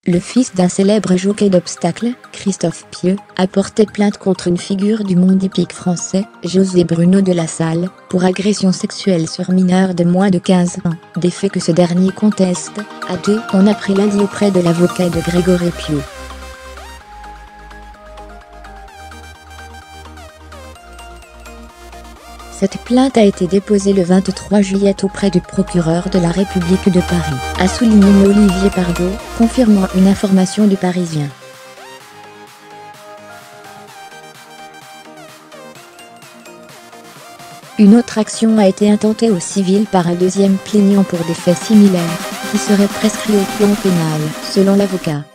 Le fils d'un célèbre jockey d'obstacles, Christophe Pieux, a porté plainte contre une figure du monde hippique français, José Bruno de La Salle, pour agression sexuelle sur mineur de moins de 15 ans, des faits que ce dernier conteste, a appris lundi auprès de l'avocat de Grégory Pieux. Cette plainte a été déposée le 23 juillet auprès du procureur de la République de Paris, a souligné Olivier Pardo, confirmant une information du Parisien. Une autre action a été intentée au civil par un deuxième plaignant pour des faits similaires, qui seraient prescrits au plan pénal, selon l'avocat.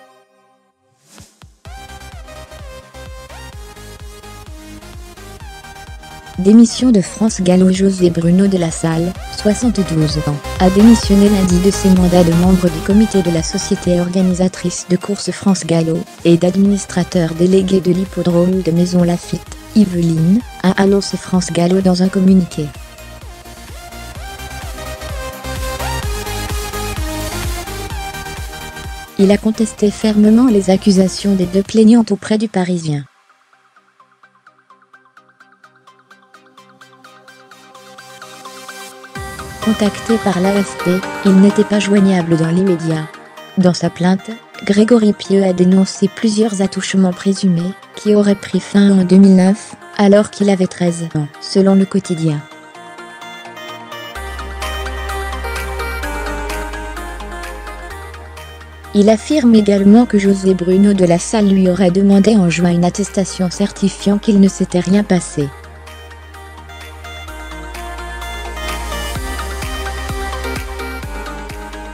Démission de France Gallo. José Bruno de La Salle, 72 ans, a démissionné lundi de ses mandats de membre du comité de la société organisatrice de course France Gallo, et d'administrateur délégué de l'hippodrome de Maison Lafitte, Yvelines, a annoncé France Gallo dans un communiqué. Il a contesté fermement les accusations des deux plaignantes auprès du Parisien. Contacté par l'AFP, il n'était pas joignable dans l'immédiat. Dans sa plainte, Grégory Pieux a dénoncé plusieurs attouchements présumés, qui auraient pris fin en 2009, alors qu'il avait 13 ans, selon le quotidien. Il affirme également que José Bruno de La Salle lui aurait demandé en juin une attestation certifiant qu'il ne s'était rien passé.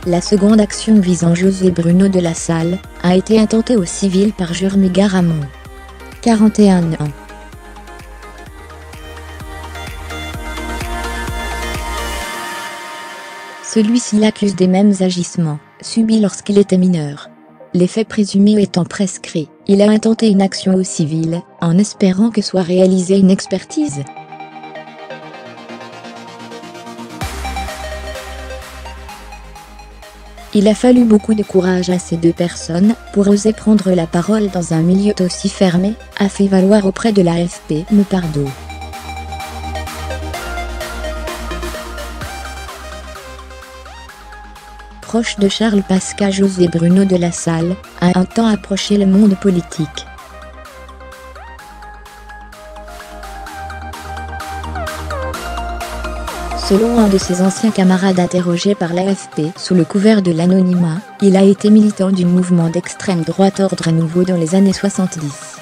La seconde action visant José Bruno de La Salle a été intentée au civil par Jeremy Garamond, 41 ans. Celui-ci l'accuse des mêmes agissements, subis lorsqu'il était mineur. Les faits présumés étant prescrits, il a intenté une action au civil, en espérant que soit réalisée une expertise. Il a fallu beaucoup de courage à ces deux personnes pour oser prendre la parole dans un milieu aussi fermé, a fait valoir auprès de l'AFP M. Pardo. Proche de Charles Pasqua, José Bruno de La Salle a un temps approché le monde politique. Selon un de ses anciens camarades interrogé par l'AFP sous le couvert de l'anonymat, il a été militant du mouvement d'extrême droite Ordre Nouveau dans les années 70.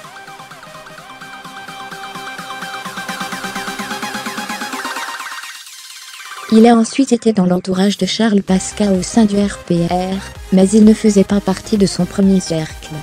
Il a ensuite été dans l'entourage de Charles Pasqua au sein du RPR, mais il ne faisait pas partie de son premier cercle.